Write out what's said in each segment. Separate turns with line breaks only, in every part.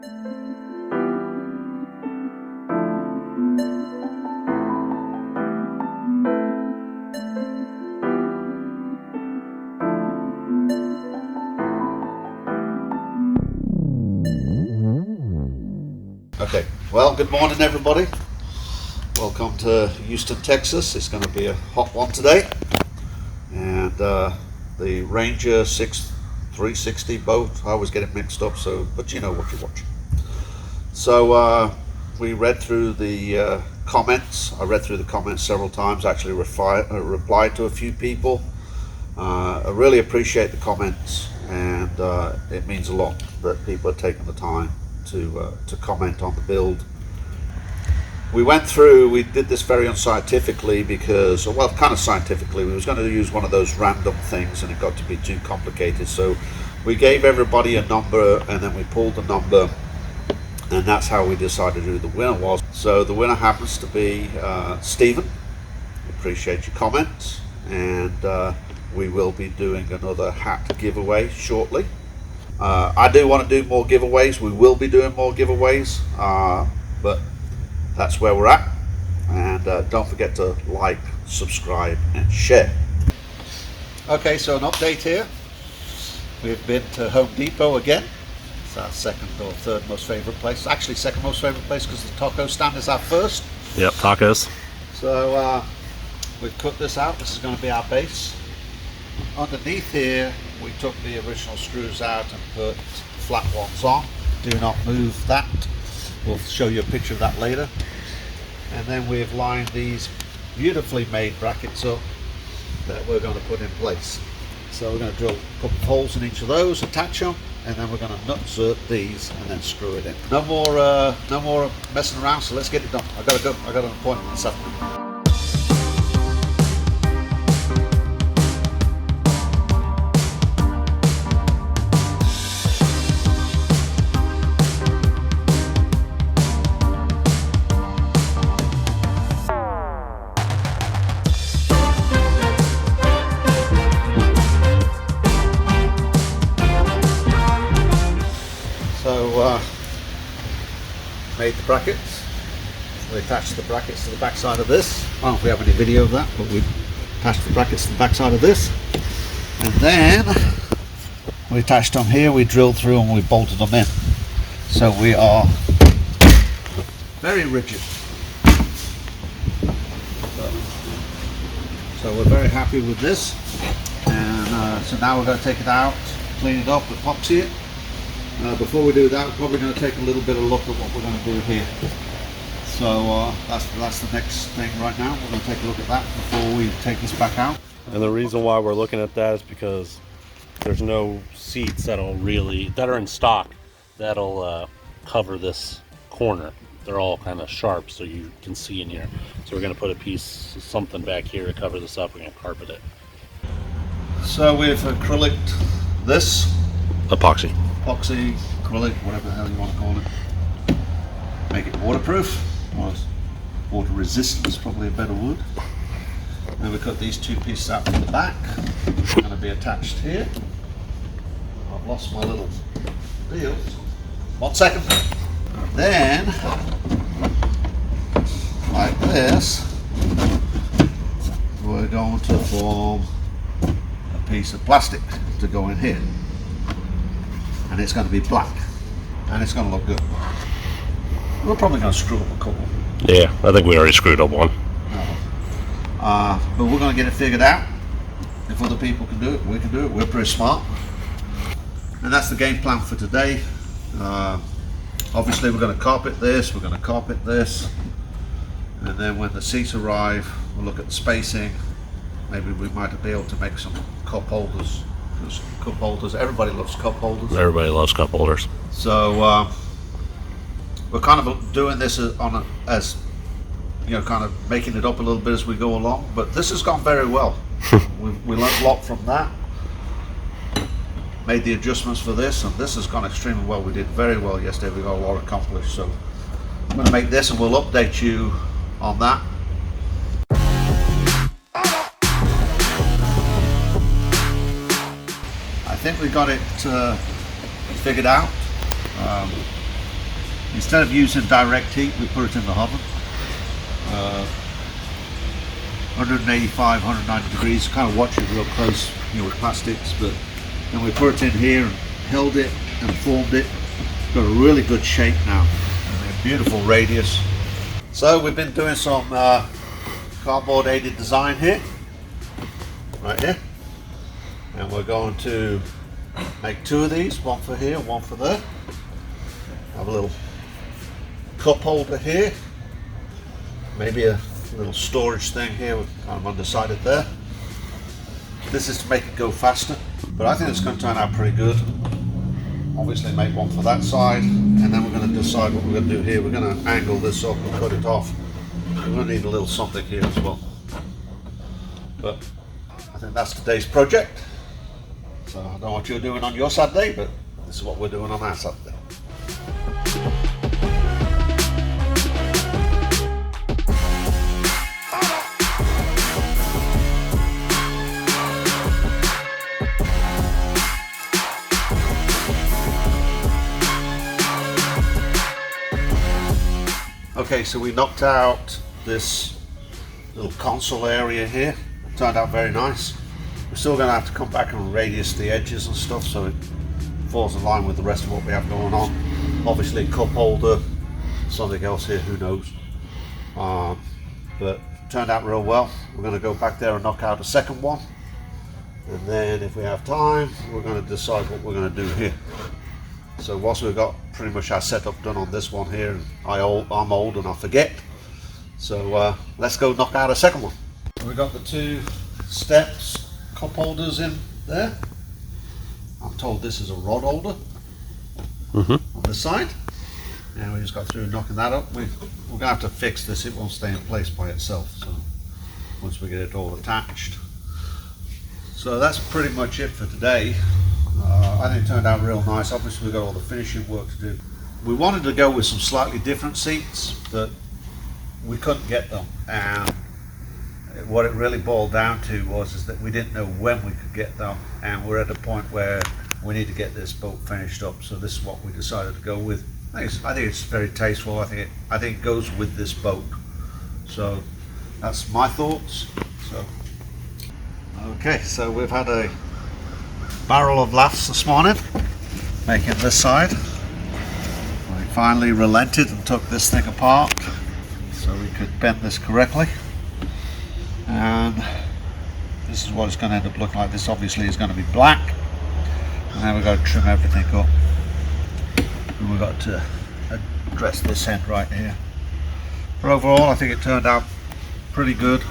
Okay, well, good morning everybody. Welcome to Houston, Texas. It's going to be a hot one today. And the Ranger 360 boat, I always get it mixed up, but you know what you're watching. So we read through the comments. I read through the comments several times, actually replied to a few people. I really appreciate the comments, and it means a lot that people are taking the time to comment on the build. We did this very unscientifically because, well, kind of scientifically, we was going to use one of those random things and it got to be too complicated. So we gave everybody a number and then we pulled the number, and that's how we decided who the winner was. So the winner happens to be Stephen. Appreciate your comments, and we will be doing another hat giveaway shortly. I do want to do more giveaways. We will be doing more giveaways, but that's where we're at. And don't forget to like, subscribe, and share. Okay, so an update here. We've been to Home Depot again. It's our second or third most favorite place. Actually, second most favorite place because the taco stand is our first.
Yep, tacos.
So we've cut this out. This is going to be our base. Underneath here, we took the original screws out and put flat ones on. Do not move that. We'll show you a picture of that later. And then we've lined these beautifully made brackets up that we're going to put in place. So we're going to drill a couple of holes in each of those, attach them, and then we're going to nut insert these and then screw it in. No more messing around, so let's get it done. I gotta go. I got an appointment this afternoon. Made the brackets. We attached the brackets to the back side of this. I don't know if we have any video of that, but we attached the brackets to the back side of this. And then we attached them here, we drilled through and we bolted them in. So we are very rigid. So we're very happy with this. And so now we're going to take it out, clean it up, epoxy it. Before we do that, we're probably going to take a little bit of a look at what we're going to do here. So that's the next thing right now. We're going to take a look at that before we take this back out.
And the reason why we're looking at that is because there's no seats that are in stock that'll cover this corner. They're all kind of sharp so you can see in here. So we're going to put a piece of something back here to cover this up. We're going to carpet it.
So we've acrylic this.
Epoxy,
acrylic, whatever the hell you want to call it. Make it waterproof, or water resistant is probably a better word. Then we cut these two pieces out from the back. They're going to be attached here. I've lost my little deal. 1 second. Then, like this, we're going to form a piece of plastic to go in here. And it's going to be black, and it's going to look good. We're probably going to screw up a couple.
Yeah, I think we already screwed up one.
But we're going to get it figured out. If other people can do it, we can do it. We're pretty smart. And that's the game plan for today. Obviously we're going to carpet this, and then when the seats arrive, we'll look at the spacing. Maybe we might be able to make some cup holders. Cup holders, everybody loves cup holders.
Everybody loves cup holders.
So we're kind of doing this as you know, kind of making it up a little bit as we go along. But this has gone very well. we learned a lot from that. Made the adjustments for this, and this has gone extremely well. We did very well yesterday. We got a lot accomplished. So I'm going to make this, and we'll update you on that. I think we got it figured out. Instead of using direct heat, we put it in the oven. 185, 190 degrees. Kind of watch it real close, with plastics. But then we put it in here and held it and formed it. It's got a really good shape now. And a beautiful radius. So we've been doing some cardboard aided design here, right here. And we're going to make 2 of these, one for here, one for there. Have a little cup holder here, maybe a little storage thing here, with kind of undecided there. This is to make it go faster, but I think it's going to turn out pretty good. Obviously make one for that side, and then we're going to decide what we're going to do here. We're going to angle this up and cut it off. We're going to need a little something here as well. But I think that's today's project. So I don't know what you're doing on your Saturday, but this is what we're doing on our Saturday. Okay, so we knocked out this little console area here. It turned out very nice. We're still going to have to come back and radius the edges and stuff so it falls in line with the rest of what we have going on. Obviously cup holder, something else here, who knows. But it turned out real well. We're going to go back there and knock out a second one. And then if we have time, we're going to decide what we're going to do here. So whilst we've got pretty much our setup done on this one here, I'm old and I forget. So let's go knock out a second one. We've got the 2 steps cup holders in there. I'm told this is a rod holder on this side. And we just got through knocking that up. We're going to have to fix this. It won't stay in place by itself. So once we get it all attached. So that's pretty much it for today. I think it turned out real nice. Obviously we've got all the finishing work to do. We wanted to go with some slightly different seats, but we couldn't get them. And what it really boiled down to is that we didn't know when we could get them, and we're at a point where we need to get this boat finished up. So this is what we decided to go with. I think it's very tasteful. I think it goes with this boat. So that's my thoughts. So okay, so we've had a barrel of laughs this morning making this side. We finally relented and took this thing apart so we could bend this correctly, and this is what it's going to end up looking like. This obviously is going to be black, and then we've got to trim everything up, and we've got to address this end right here. But overall I think it turned out pretty good.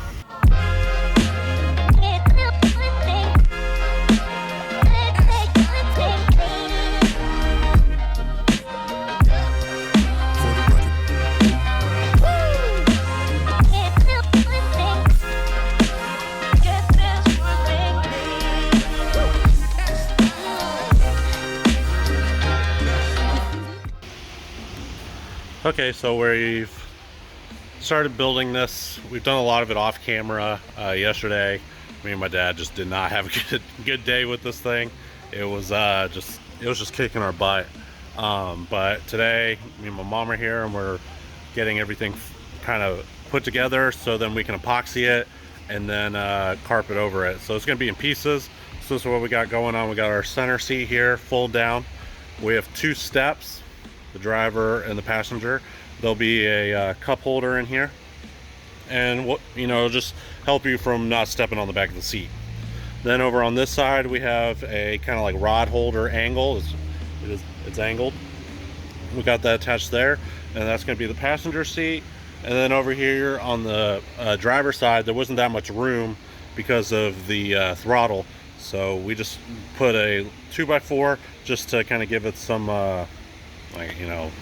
Okay, so we've started building this. We've done a lot of it off camera. Yesterday, me and my dad just did not have a good day with this thing. It was just kicking our butt. But today, me and my mom are here, and we're getting everything kind of put together so then we can epoxy it and then carpet over it. So it's going to be in pieces. So this is what we got going on. We got our center seat here, fold down. We have 2 steps. The driver and the passenger. There'll be a cup holder in here, and just help you from not stepping on the back of the seat. Then over on this side we have a kind of like rod holder angle. It's angled. We got that attached there, and that's going to be the passenger seat. And then over here on the driver's side, there wasn't that much room because of the throttle, so we just put a 2x4 just to kind of give it some a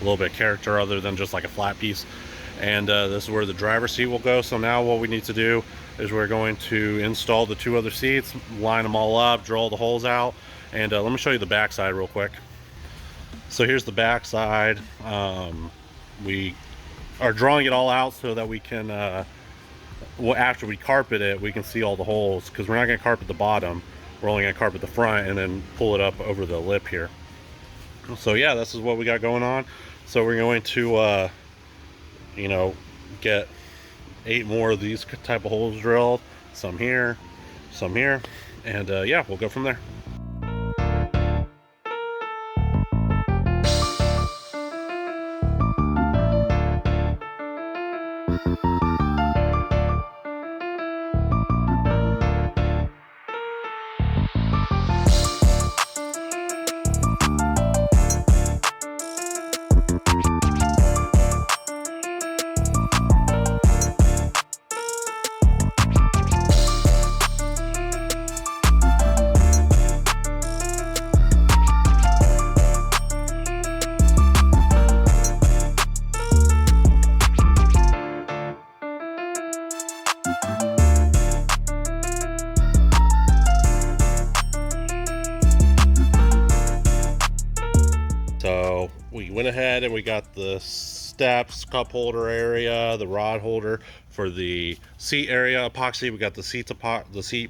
little bit of character other than just like a flat piece. And this is where the driver's seat will go. So now what we need to do is we're going to install the 2 other seats, line them all up, drill the holes out, and let me show you the back side real quick. So here's the back side. We are drawing it all out so that we can after we carpet it, we can see all the holes, because we're not going to carpet the bottom, we're only going to carpet the front and then pull it up over the lip here. So yeah, this is what we got going on. So we're going to you know, get 8 more of these type of holes drilled, some here, and yeah, we'll go from there. So we went ahead and we got the steps, cup holder area, the rod holder for the seat area epoxy. We got the seat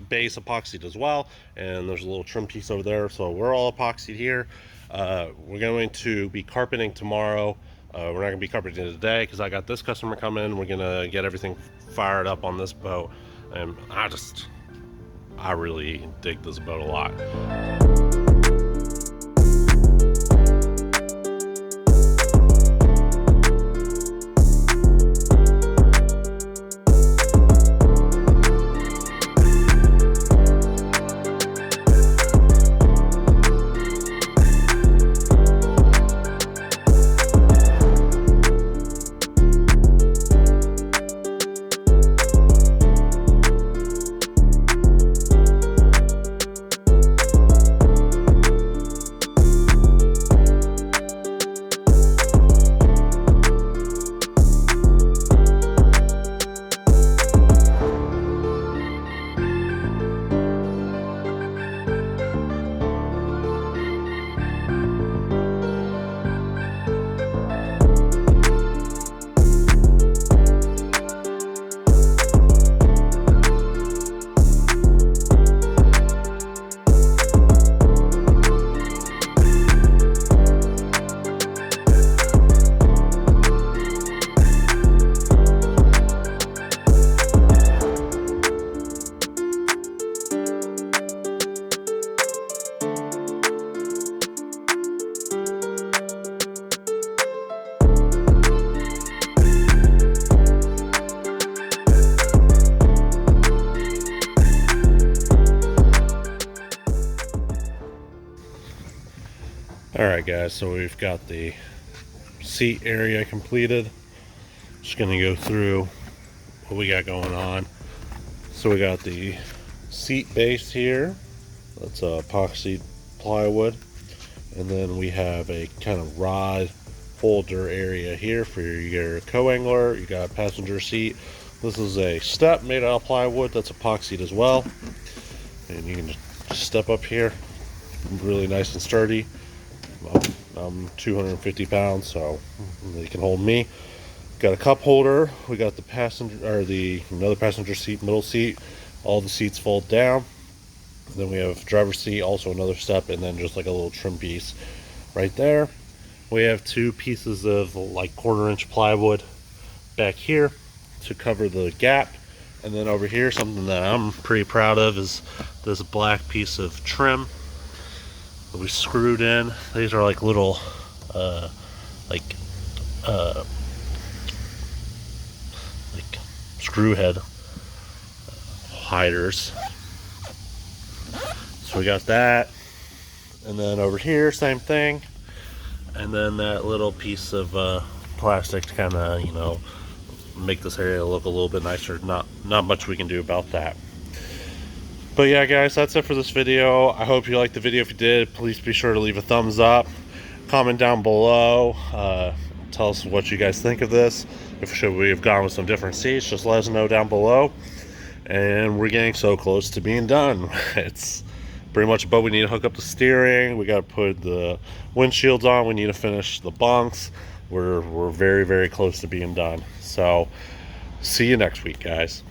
base epoxied as well, and there's a little trim piece over there. So we're all epoxied here. We're going to be carpeting tomorrow. We're not going to be carpeting today because I got this customer coming. We're going to get everything fired up on this boat, and I really dig this boat a lot. Alright guys, so we've got the seat area completed. Just gonna go through what we got going on. So we got the seat base here, that's epoxy plywood, and then we have a kind of rod holder area here for your co-angler. You got a passenger seat. This is a step made out of plywood that's epoxied as well, and you can just step up here, really nice and sturdy. I'm 250 pounds, so they can hold me. Got a cup holder. We got the another passenger seat, middle seat. All the seats fold down. Then we have driver's seat, also another step, and then just like a little trim piece right there. We have 2 pieces of like 1/4-inch plywood back here to cover the gap. And then over here, something that I'm pretty proud of is this black piece of trim that we screwed in. These are like little screw head hiders. So we got that, and then over here same thing, and then that little piece of plastic to kind of, you know, make this area look a little bit nicer. Not much we can do about that. But yeah guys, that's it for this video. I hope you liked the video. If you did, please be sure to leave a thumbs up, comment down below, tell us what you guys think of this. If should we have gone with some different seats, just let us know down below. And we're getting so close to being done. It's pretty much a boat. We need to hook up the steering, we got to put the windshields on, we need to finish the bunks. We're very, very close to being done. So see you next week guys.